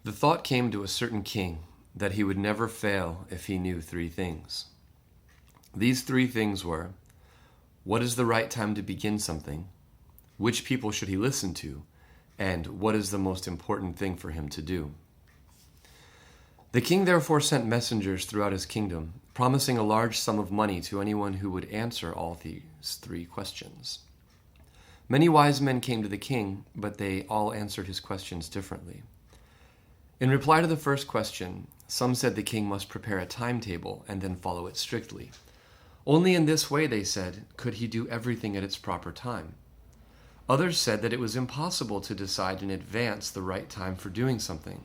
The thought came to a certain king that he would never fail if he knew three things. These three things were: what is the right time to begin something? Which people should he listen to? And what is the most important thing for him to do? The king therefore sent messengers throughout his kingdom, promising a large sum of money to anyone who would answer all these three questions. Many wise men came to the king, but they all answered his questions differently. In reply to the first question, some said the king must prepare a timetable and then follow it strictly. Only in this way, they said, could he do everything at its proper time. Others said that it was impossible to decide in advance the right time for doing something.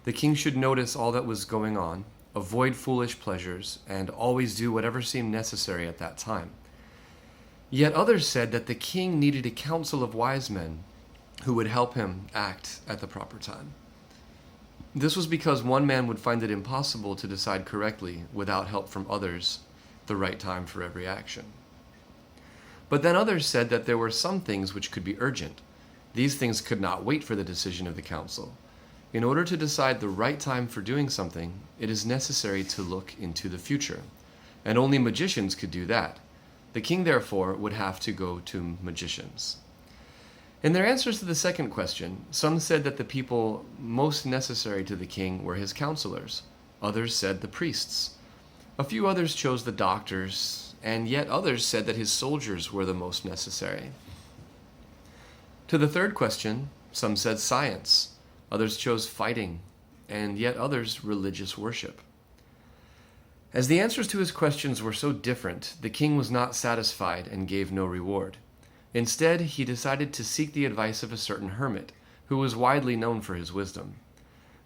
The king should notice all that was going on, avoid foolish pleasures, and always do whatever seemed necessary at that time. Yet others said that the king needed a council of wise men who would help him act at the proper time. This was because one man would find it impossible to decide correctly without help from others the right time for every action. But then others said that there were some things which could be urgent. These things could not wait for the decision of the council. In order to decide the right time for doing something, it is necessary to look into the future, and only magicians could do that. The king, therefore, would have to go to magicians. In their answers to the second question, some said that the people most necessary to the king were his counselors. Others said the priests. A few others chose the doctors, and yet others said that his soldiers were the most necessary. To the third question, some said science. Others chose fighting, and yet others religious worship. As the answers to his questions were so different, the king was not satisfied and gave no reward. Instead, he decided to seek the advice of a certain hermit, who was widely known for his wisdom.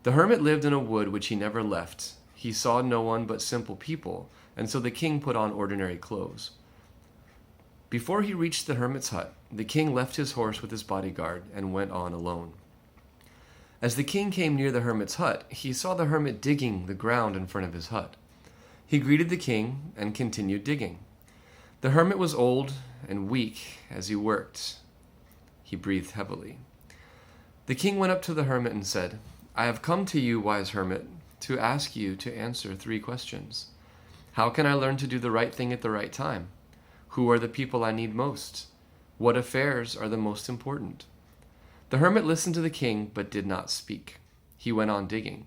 The hermit lived in a wood which he never left. He saw no one but simple people, and so the king put on ordinary clothes. Before he reached the hermit's hut, the king left his horse with his bodyguard and went on alone. As the king came near the hermit's hut, he saw the hermit digging the ground in front of his hut. He greeted the king and continued digging. The hermit was old and weak as he worked. He breathed heavily. The king went up to the hermit and said, "I have come to you, wise hermit, to ask you to answer three questions. How can I learn to do the right thing at the right time? Who are the people I need most? What affairs are the most important?" The hermit listened to the king, but did not speak. He went on digging.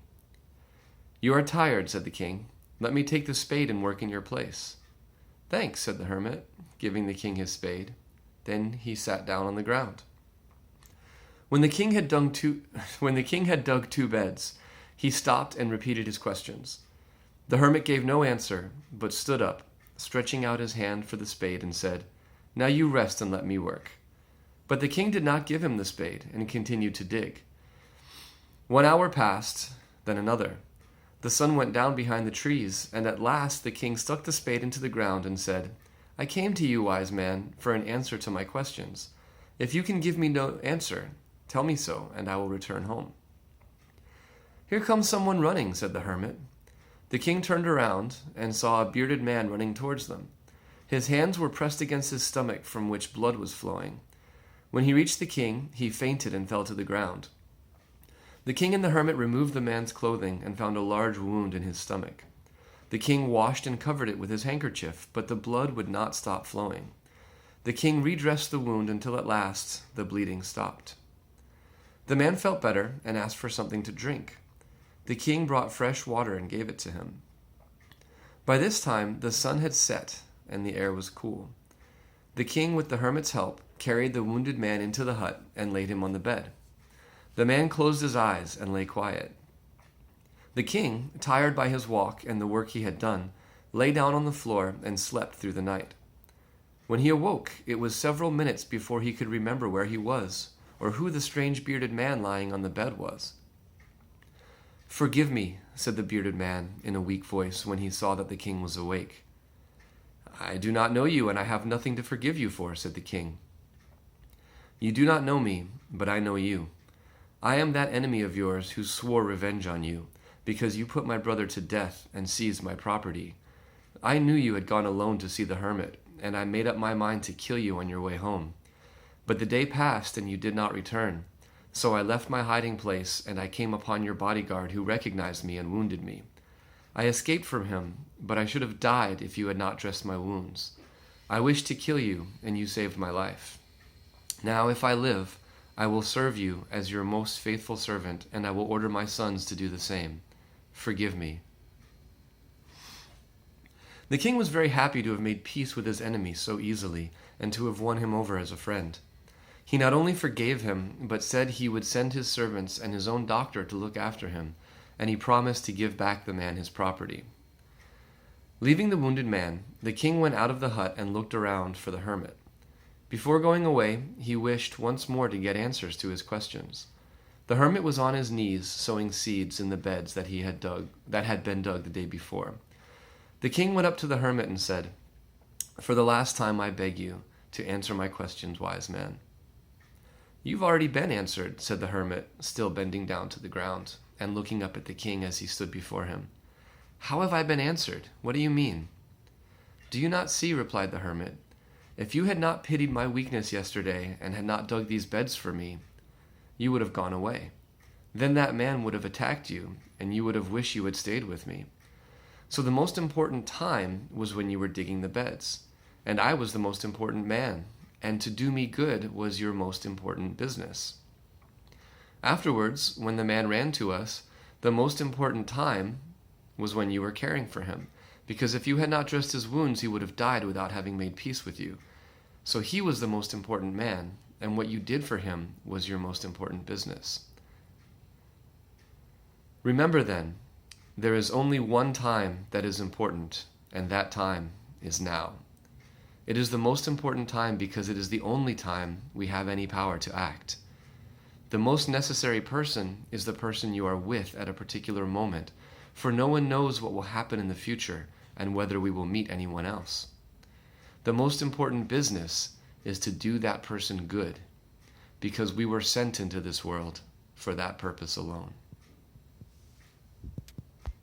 "You are tired," said the king. "Let me take the spade and work in your place." "Thanks," said the hermit, giving the king his spade. Then he sat down on the ground. When the king had dug two beds, he stopped and repeated his questions. The hermit gave no answer, but stood up, stretching out his hand for the spade, and said, "Now you rest and let me work." But the king did not give him the spade and continued to dig. 1 hour passed, then another. The sun went down behind the trees, and at last the king stuck the spade into the ground and said, "I came to you, wise man, for an answer to my questions. If you can give me no answer, tell me so, and I will return home." "Here comes someone running," said the hermit. The king turned around and saw a bearded man running towards them. His hands were pressed against his stomach, from which blood was flowing. When he reached the king, he fainted and fell to the ground. The king and the hermit removed the man's clothing and found a large wound in his stomach. The king washed and covered it with his handkerchief, but the blood would not stop flowing. The king redressed the wound until at last the bleeding stopped. The man felt better and asked for something to drink. The king brought fresh water and gave it to him. By this time the sun had set and the air was cool. The king, with the hermit's help, carried the wounded man into the hut and laid him on the bed. The man closed his eyes and lay quiet. The king, tired by his walk and the work he had done, lay down on the floor and slept through the night. When he awoke, it was several minutes before he could remember where he was, or who the strange bearded man lying on the bed was. "Forgive me," said the bearded man in a weak voice when he saw that the king was awake. "I do not know you, and I have nothing to forgive you for," said the king. "You do not know me, but I know you. I am that enemy of yours who swore revenge on you, because you put my brother to death and seized my property. I knew you had gone alone to see the hermit, and I made up my mind to kill you on your way home. But the day passed and you did not return. So I left my hiding place, and I came upon your bodyguard, who recognized me and wounded me. I escaped from him, but I should have died if you had not dressed my wounds. I wished to kill you, and you saved my life. Now, if I live, I will serve you as your most faithful servant, and I will order my sons to do the same. Forgive me." The king was very happy to have made peace with his enemy so easily, and to have won him over as a friend. He not only forgave him, but said he would send his servants and his own doctor to look after him, and he promised to give back the man his property. Leaving the wounded man, the king went out of the hut and looked around for the hermit. Before going away, he wished once more to get answers to his questions. The hermit was on his knees sowing seeds in the beds that had been dug the day before. The king went up to the hermit and said, "For the last time I beg you to answer my questions, wise man." "You've already been answered," said the hermit, still bending down to the ground and looking up at the king as he stood before him. "How have I been answered? What do you mean?" "Do you not see," replied the hermit, "if you had not pitied my weakness yesterday and had not dug these beds for me, you would have gone away. Then that man would have attacked you, and you would have wished you had stayed with me. So the most important time was when you were digging the beds, and I was the most important man, and to do me good was your most important business. Afterwards, when the man ran to us, the most important time was when you were caring for him, because if you had not dressed his wounds, he would have died without having made peace with you. So he was the most important man, and what you did for him was your most important business. Remember then, there is only one time that is important, and that time is now. It is the most important time because it is the only time we have any power to act. The most necessary person is the person you are with at a particular moment, for no one knows what will happen in the future and whether we will meet anyone else. The most important business is to do that person good, because we were sent into this world for that purpose alone.